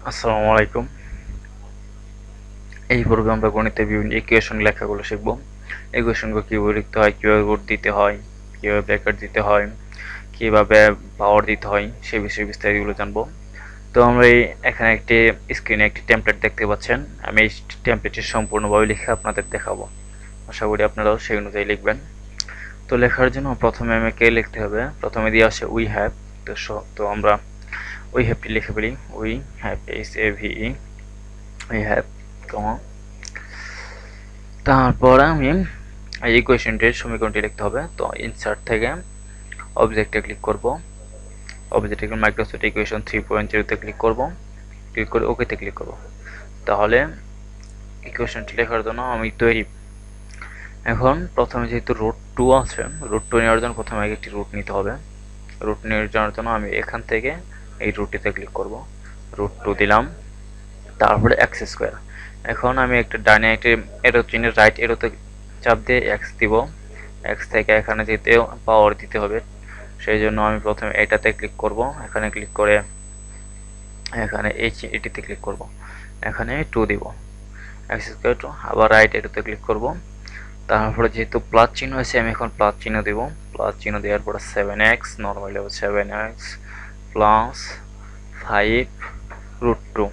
আসসালামু আলাইকুম। এই পর্বে আমরা গণিতের বিভিন্ন ইকুয়েশন লেখাগুলো শিখব। ইকুয়েশনগুলো কিভাবে লিখতে হয়, কিভাবে রুট দিতে হয়, কিভাবে ব্র্যাকেট দিতে হয়, কিভাবে পাওয়ার দিতে হয়, সেই বিষয়ে বিস্তারিতগুলো জানবো। তো আমরা এখানে স্ক্রিনে একটি টেমপ্লেট দেখতে পাচ্ছেন। আমি এই টেমপ্লেটটি সম্পূর্ণভাবে লিখে আপনাদের দেখাবো। আশা করি আপনারাও সেই অনুযায়ী লিখবেন। তো লেখার জন্য প্রথমে আমাকে লিখতে হবে, প্রথমে দিয়ে আসে উই হ্যাভ। তো আমরা উই হ্যাভটি লিখে ফেলি। We have, HAVE, we have, তারপর আমি এই ইকুয়েশনটির সমীকরণটি লিখতে হবে। তো ইনসার্ট থেকে অবজেক্টে ক্লিক করব। অবজেক্টে মাইক্রোসফট ইকুয়েশন 3.0 ক্লিক করব। ক্লিক করে ওকেতে ক্লিক করব। তাহলে ইকুয়েশনটি লেখার জন্য আমি তৈরি। এখন প্রথমে যেহেতু রুট 2 আছে, রুট 2 নেওয়ার জন্য প্রথমে একটি রুট নিতে হবে। রুট নেওয়ার জন্য আমি এখান থেকে এই রুটটিতে ক্লিক করব। রুট 2 দিলাম, তারপরে এক্স স্কোয়ার। এখন আমি একটা ডানে একটি এরো চিহ্নের রাইট এরোতে চাপ দিয়ে এক্স দিব। এক্স থেকে এখানে যেতে পাওয়ার দিতে হবে, সেই জন্য আমি প্রথমে এটাতে ক্লিক করব। এখানে ক্লিক করে এখানে এটিতে ক্লিক করব। এখানে 2 দিব, এক্স স্কোয়ার 2। আবার রাইট এরোতে ক্লিক করব। তারপরে যেহেতু প্লাস চিহ্ন আছে, আমি এখন প্লাস চিহ্ন দেব। প্লাস চিহ্ন দেওয়ার পরে 7x নর্মালি হবে 7x প্লাস 5 রুট 2।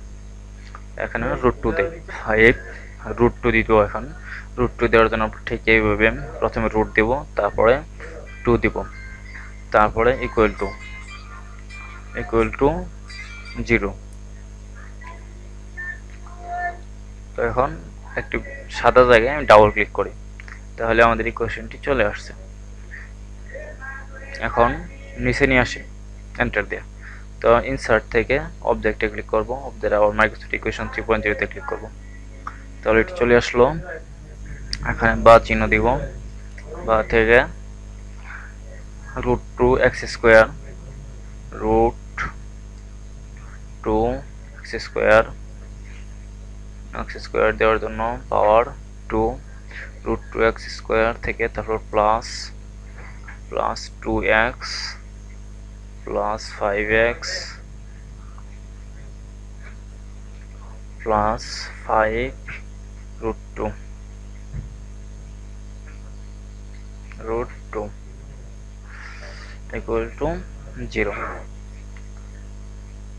এখানে রুট 2 দেব। 5 রুট 2 দিতে। এখন রুট 2 দেওয়ার জন্য ঠিক এইভাবে প্রথমে রুট দেব, তারপরে 2 দিব, তারপরে ইকুয়াল টু 0। তো এখন একটি সাদা জায়গায় আমি ডাবল ক্লিক করি, তাহলে আমাদের ইকুয়েশনটি চলে আসছে। এখন নিচে নিয়ে আসি এন্টার দিয়ে। তো ইনসার্ট থেকে অবজেক্টে ক্লিক করব। অবজেক্ট আবার মাইক্রোসফট ইকুয়েশন 3.0 ক্লিক করব। তাহলে এটি চলে আসলো। এখানে বা চিহ্ন দিব, বা থেকে root 2 x square, root 2 x square দেওয়ার জন্য পাওয়ার 2, রুট 2 এক্স স্কোয়ার থেকে তারপর plus 2x plus 5x plus 5 root 2 equal to 0।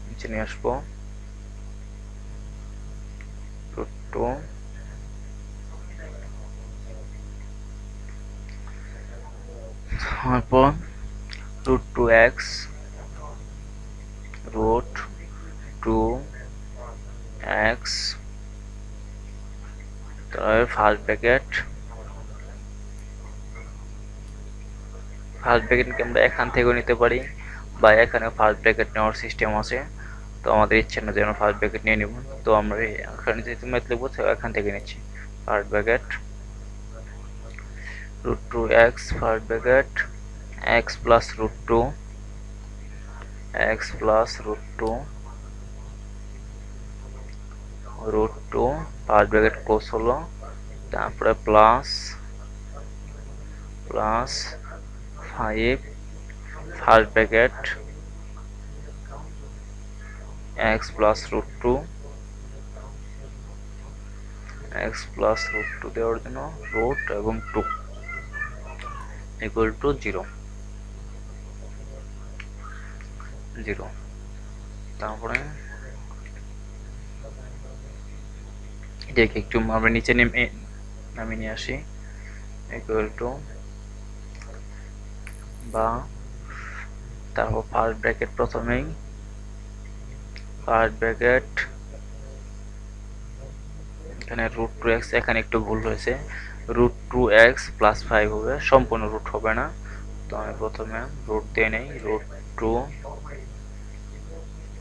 নিচে নিয়ে আসবো। রুট 2 তারপর রুট 2x রুট 2x, তারপর ফার্স্ট ব্র্যাকেটকে আমরা এখান থেকেও নিতে পারি, বা এখানে ফার্স্ট ব্র্যাকেট নেওয়ার সিস্টেম আছে। তো আমাদের ইচ্ছে না যেন ফার্স্ট ব্র্যাকেট নিয়ে নিব, তো আমরা এখানে যেহেতু ম্যাথ লিখবো এখান থেকে নিচ্ছি। First bracket root 2x first bracket x plus root 2 root 2 first bracket close হলো, তারপরে plus 5 first bracket x plus root 2 দেওয়ার জন্য রুট এবং 2 ইকুয়াল টু 0। তারপরে এটাকে একটু আমরা নিচে নামিয়ে নিয়ে আসি। ইকুয়াল টু বা তারপর ফার্স্ট ব্র্যাকেট প্রথমেই ফার্স্ট ব্র্যাকেট এখানে রুট 2x, এখানে একটু ভুল হয়েছে, রুট 2x প্লাস 5 হবে, সম্পূর্ণ রুট হবে না। তো আমি প্রথমে রুট দিয়ে নেই, রুট 2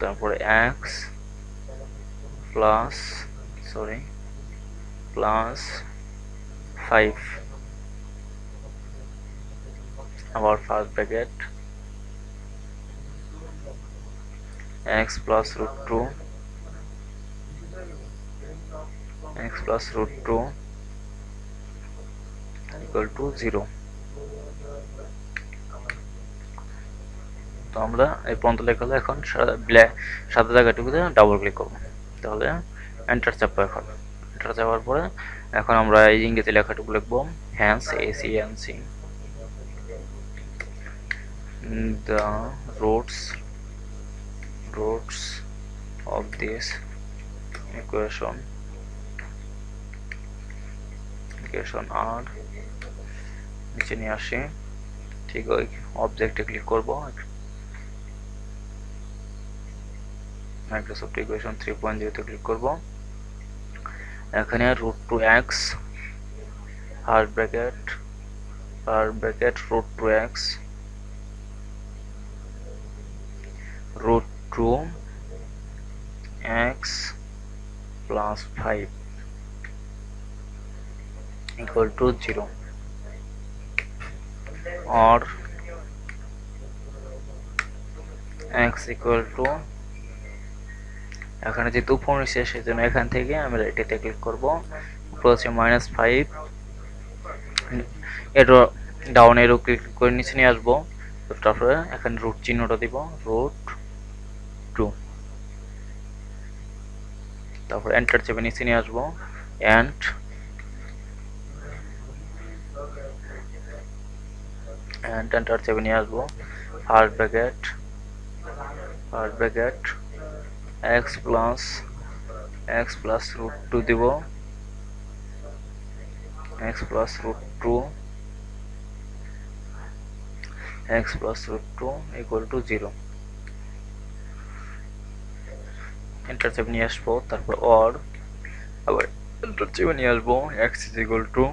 তারপরে x প্লাস প্লাস 5, আবার first bracket x plus root 2 equal to 0। তো আমরা এই পর্যন্ত লেখা হলো। এখন সাদা জায়গাটুকুতে ডাবল ক্লিক করব, তাহলে এন্টার চাপবো। এখন এন্টার চাপার পরে এখন আমরা এই ইংরেজি লেখাটুকু লিখবো, hence ACNC, the roots of this equation are, নিচে নিয়ে আসি, ঠিক ওই অবজেক্টে ক্লিক করব, মাইক্রোসফট ইকুয়েশন 3.0 তে ক্লিক করব। এখানে √2x hard bracket √2x √2x plus 5 equal to 0, or x equal to, এখানে যেহেতু 15 শেষ সেজন্য এখান থেকে আমি এটাতে ক্লিক করব। উপরে হচ্ছে -5, এটা ডাউন এরো ক্লিক করে নিচে নিয়ে আসবো। তারপরে এখানে রুট চিহ্নটা দিব, √2, তারপর এন্টার চেপে নিচে নিয়ে আসবো, এন্টার চেপে নিয়ে আসবো, ফার্স্ট ব্র্যাকেট x plus √2 দিব, x plus √2 equal to 0, enter চেপে নিয়ে আসবো। তারপর অর আবার এন্টার চেপে নিয়ে আসবো, x is equal to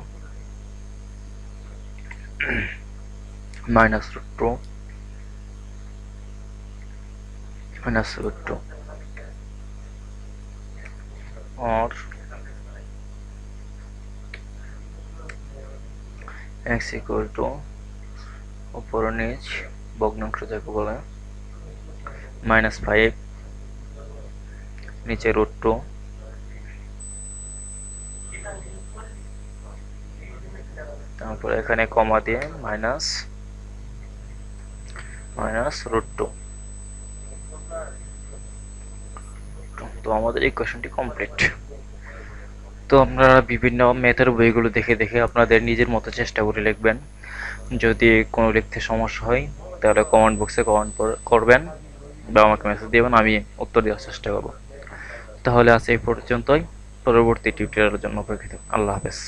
-√2 or x equal to, উপর নিচ ভগ্নাংশ যাকে বলে, -5 নিচে √2, তারপর এখানে কমা দিয়ে -√2। তো আমাদের ইকুয়েশনটি কমপ্লিট। তো আপনারা বিভিন্ন ম্যাথের বইগুলো দেখে দেখে আপনাদের নিজের মতো চেষ্টা করে লিখবেন। যদি কোনো লিখতে সমস্যা হয় তাহলে কমেন্ট বক্সে কমেন্ট করবেন বা আমাকে মেসেজ দিবেন, আমি উত্তর দেওয়ার চেষ্টা করব। তাহলে আজ এই পর্যন্তই, পরবর্তী টিউটোরিয়ালের জন্য অপেক্ষিত। আল্লাহ হাফেজ।